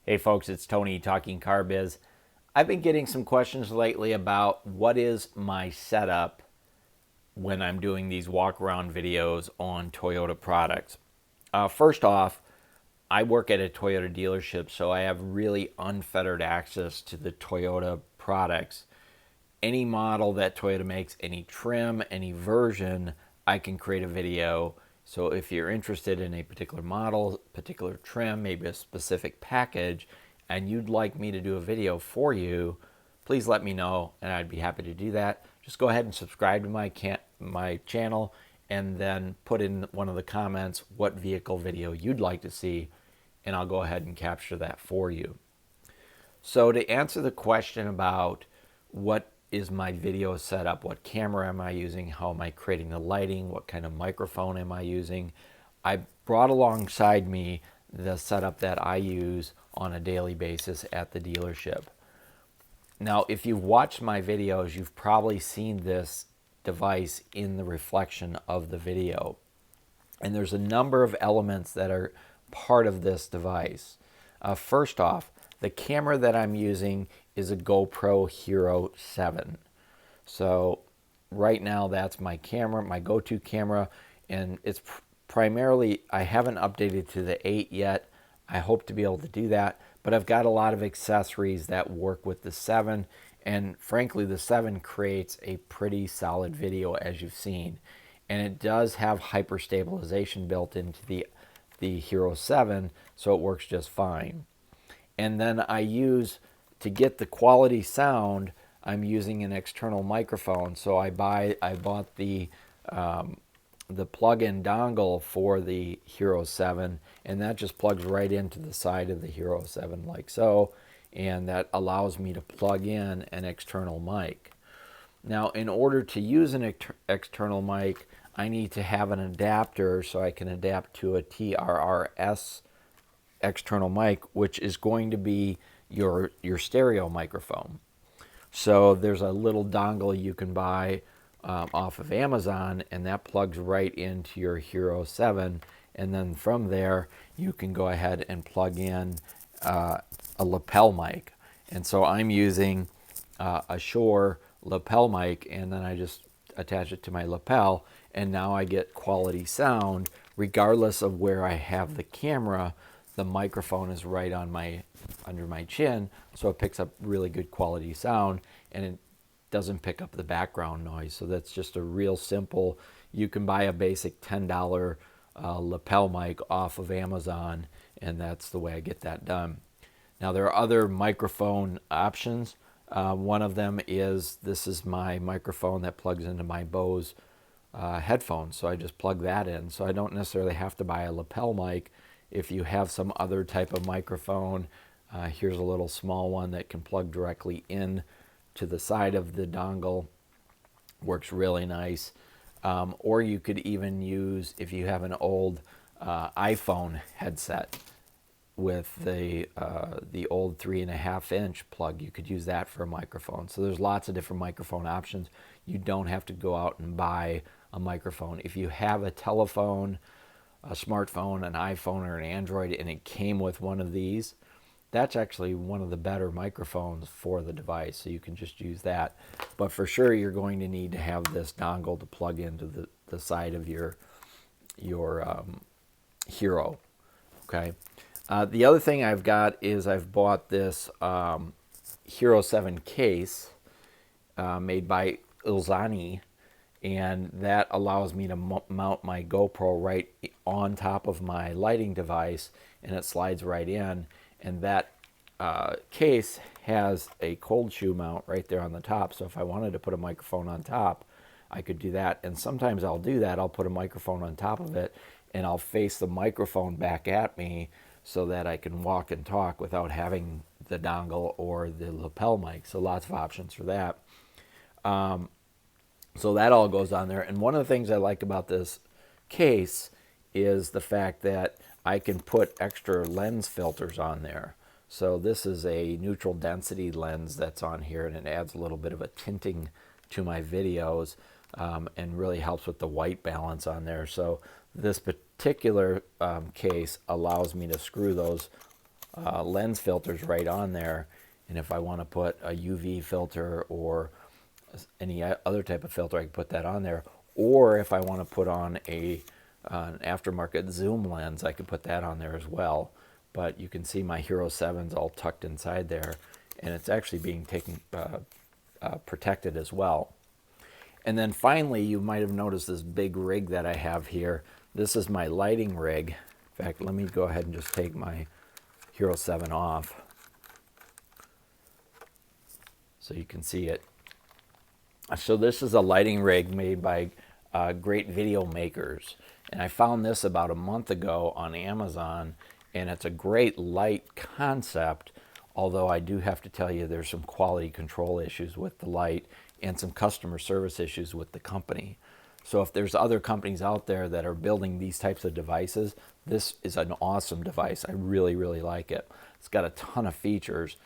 Hey folks, it's Tony talking CarBiz. I've been getting some questions lately about what is my setup when I'm doing these walk around videos on Toyota products. First off, I work at a Toyota dealership, so I have really unfettered access to the Toyota products. Any model that Toyota makes, any trim, any version, I can create a video. So if you're interested in a particular model, particular trim, maybe a specific package, and you'd like me to do a video for you, please let me know and I'd be happy to do that. Just go ahead and subscribe to my channel and then put in one of the comments what vehicle video you'd like to see, and I'll go ahead and capture that for you. So to answer the question about what is my video setup, what camera am I using, how am I creating the lighting, what kind of microphone am I using, I brought alongside me the setup that I use on a daily basis at the dealership. Now, if you've watched my videos, you've probably seen this device in the reflection of the video. And there's a number of elements that are part of this device. First off, the camera that I'm using is a GoPro Hero 7. So right now that's my camera, my go-to camera, and it's primarily, I haven't updated to the 8 yet. I hope to be able to do that, but I've got a lot of accessories that work with the 7, and frankly the 7 creates a pretty solid video, as you've seen. And it does have hyperstabilization built into the Hero 7, so it works just fine. And then I use, to get the quality sound, I'm using an external microphone. So I bought the plug-in dongle for the Hero 7, and that just plugs right into the side of the Hero 7 like so, and that allows me to plug in an external mic. Now, in order to use an external mic, I need to have an adapter so I can adapt to a TRRS external mic, which is going to be your stereo microphone. So there's a little dongle you can buy off of Amazon, and that plugs right into your Hero 7, and then from there you can go ahead and plug in a lapel mic. And so I'm using a Shure lapel mic, and then I just attach it to my lapel, and now I get quality sound regardless of where I have the camera. The microphone is right on under my chin, so it picks up really good quality sound, and it doesn't pick up the background noise. So that's just a real simple, you can buy a basic $10 lapel mic off of Amazon, and that's the way I get that done. Now there are other microphone options. One of them is, this is my microphone that plugs into my Bose headphones, so I just plug that in. So I don't necessarily have to buy a lapel mic. If you have some other type of microphone, here's a little small one that can plug directly in to the side of the dongle. Works really nice. Or you could even use, if you have an old iPhone headset with the old 3.5-inch plug, you could use that for a microphone. So there's lots of different microphone options. You don't have to go out and buy a microphone. If you have a telephone, a smartphone, an iPhone, or an Android, and it came with one of these, that's actually one of the better microphones for the device, so you can just use that. But for sure, you're going to need to have this dongle to plug into the side of your Hero. Okay. The other thing I've got is I've bought this Hero 7 case made by Ilzani, and that allows me to mount my GoPro right on top of my lighting device, and it slides right in. And that case has a cold shoe mount right there on the top, so if I wanted to put a microphone on top, I could do that. And sometimes I'll do that. I'll put a microphone on top of it, and I'll face the microphone back at me so that I can walk and talk without having the dongle or the lapel mic. So lots of options for that. So that all goes on there. And one of the things I like about this case is the fact that I can put extra lens filters on there. So this is a neutral density lens that's on here, and it adds a little bit of a tinting to my videos, and really helps with the white balance on there. So this particular case allows me to screw those lens filters right on there. And if I want to put a UV filter or any other type of filter, I can put that on there. Or if I want to put on an aftermarket zoom lens, I could put that on there as well. But you can see my Hero 7's all tucked inside there, and it's actually being protected as well. And then finally, you might have noticed this big rig that I have here. This is my lighting rig. In fact, let me go ahead and just take my Hero 7 off so you can see it. So this is a lighting rig made by great video makers. And I found this about a month ago on Amazon, and it's a great light concept, although I do have to tell you there's some quality control issues with the light and some customer service issues with the company. So if there's other companies out there that are building these types of devices, this is an awesome device. I really, really like it. It's got a ton of features.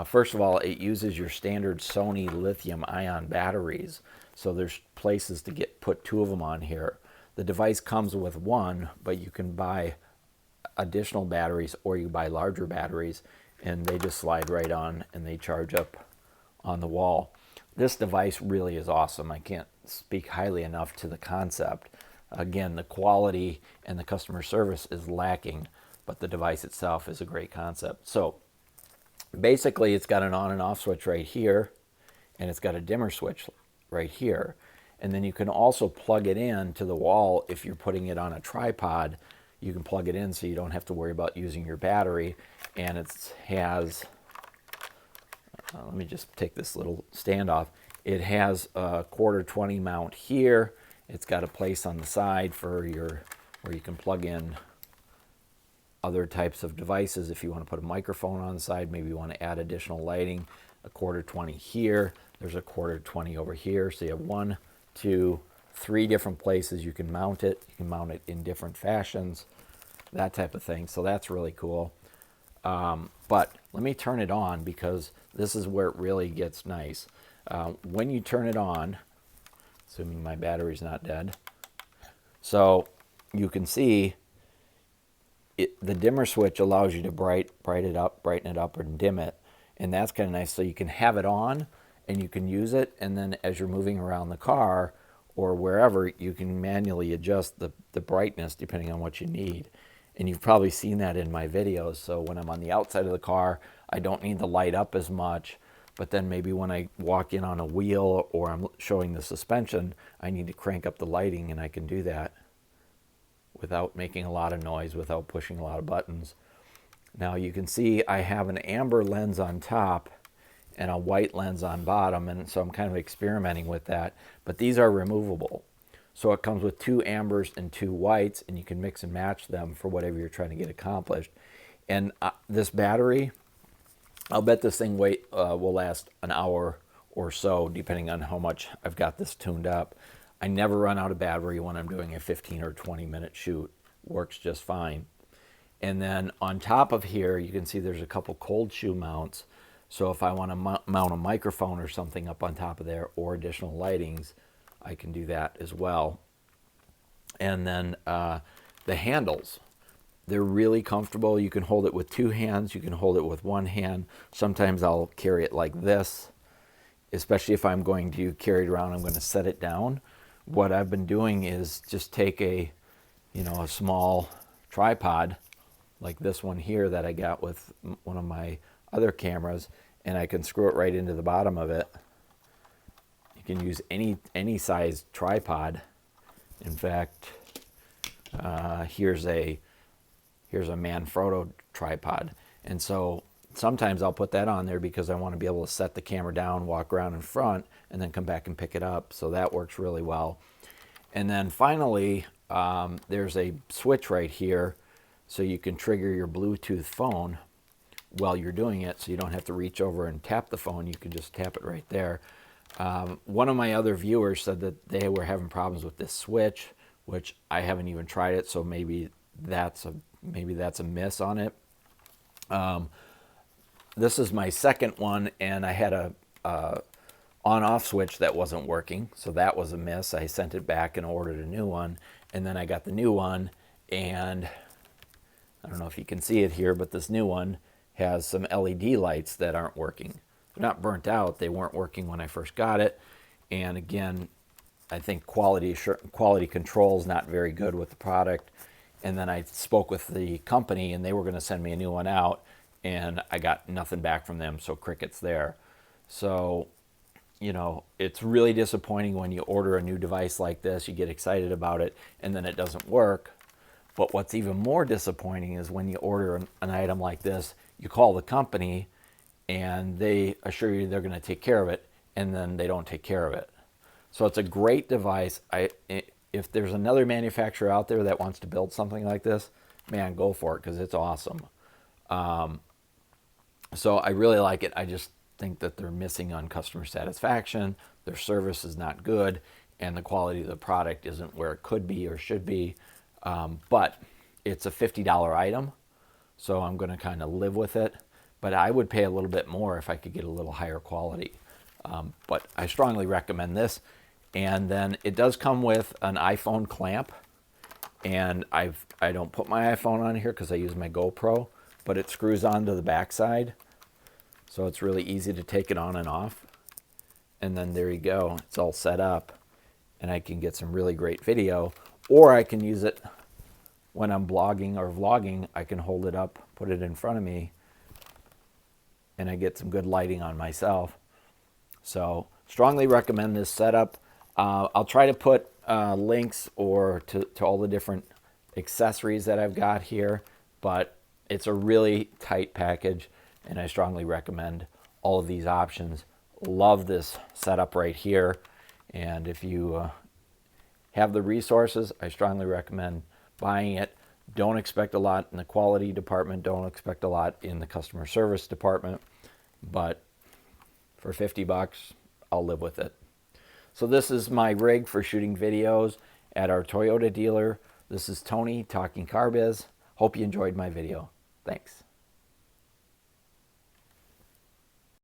First of all, it uses your standard Sony lithium-ion batteries. So there's places to put 2 of them on here. The device comes with 1, but you can buy additional batteries, or you buy larger batteries, and they just slide right on and they charge up on the wall. This device really is awesome. I can't speak highly enough to the concept. Again, the quality and the customer service is lacking, but the device itself is a great concept. So basically, it's got an on and off switch right here, and it's got a dimmer switch right here. And then you can also plug it in to the wall if you're putting it on a tripod. You can plug it in so you don't have to worry about using your battery. And it has, let me just take this little stand off. It has a 1/4-20 mount here. It's got a place on the side for where you can plug in other types of devices. If you want to put a microphone on the side, maybe you want to add additional lighting, a 1/4-20 here. There's a 1/4-20 over here. So you have 1, 2, 3 different places you can mount it. You can mount it in different fashions, that type of thing. So that's really cool. But let me turn it on, because this is where it really gets nice. When you turn it on, assuming my battery's not dead, so you can see the dimmer switch allows you to brighten it up, and dim it. And that's kind of nice. So you can have it on and you can use it. And then as you're moving around the car or wherever, you can manually adjust the brightness depending on what you need. And you've probably seen that in my videos. So when I'm on the outside of the car, I don't need the light up as much. But then maybe when I walk in on a wheel or I'm showing the suspension, I need to crank up the lighting, and I can do that without making a lot of noise, without pushing a lot of buttons. Now you can see I have an amber lens on top and a white lens on bottom, and so I'm kind of experimenting with that. But these are removable. So it comes with 2 ambers and 2 whites, and you can mix and match them for whatever you're trying to get accomplished. And this battery, I'll bet this thing will last an hour or so, depending on how much I've got this tuned up. I never run out of battery when I'm doing a 15 or 20 minute shoot. Works just fine. And then on top of here, you can see there's a couple cold shoe mounts. So if I want to mount a microphone or something up on top of there, or additional lightings, I can do that as well. And then the handles, they're really comfortable. You can hold it with 2 hands. You can hold it with 1 hand. Sometimes I'll carry it like this, especially if I'm going to carry it around. I'm going to set it down. What I've been doing is just take a small tripod like this one here that I got with one of my other cameras, and I can screw it right into the bottom of it. You can use any size tripod. In fact, here's a Manfrotto tripod, and so sometimes I'll put that on there because I want to be able to set the camera down, walk around in front, and then come back and pick it up. So that works really well. And then finally, there's a switch right here, so you can trigger your Bluetooth phone while you're doing it, so you don't have to reach over and tap the phone. You can just tap it right there. One of my other viewers said that they were having problems with this switch, which I haven't even tried it, so maybe that's a miss on it. This is my second one, and I had a on-off switch that wasn't working, so that was a miss. I sent it back and ordered a new one, and then I got the new one, and I don't know if you can see it here, but this new one has some LED lights that aren't working. They're not burnt out. They weren't working when I first got it. And again, I think quality control is not very good with the product. And then I spoke with the company, and they were going to send me a new one out, and I got nothing back from them, so crickets there. So, you know, it's really disappointing when you order a new device like this, you get excited about it, and then it doesn't work. But what's even more disappointing is when you order an item like this, you call the company, and they assure you they're going to take care of it, and then they don't take care of it. So it's a great device. If there's another manufacturer out there that wants to build something like this, man, go for it, because it's awesome. So I really like it. I just think that they're missing on customer satisfaction. Their service is not good, and the quality of the product isn't where it could be or should be. But it's a $50 item, so I'm going to kind of live with it. But I would pay a little bit more if I could get a little higher quality. But I strongly recommend this. And then it does come with an iPhone clamp. And I don't put my iPhone on here because I use my GoPro, but it screws onto the backside. So it's really easy to take it on and off. And then there you go. It's all set up. And I can get some really great video. Or I can use it when I'm blogging or vlogging. I can hold it up, put it in front of me, and I get some good lighting on myself. So strongly recommend this setup. I'll try to put links to all the different accessories that I've got here, but it's a really tight package, and I strongly recommend all of these options. Love this setup right here, and if you have the resources, I strongly recommend buying it. Don't expect a lot in the quality department, don't expect a lot in the customer service department, but for 50 bucks, I'll live with it. So this is my rig for shooting videos at our Toyota dealer. This is Tony talking CarBiz. Hope you enjoyed my video. Thanks.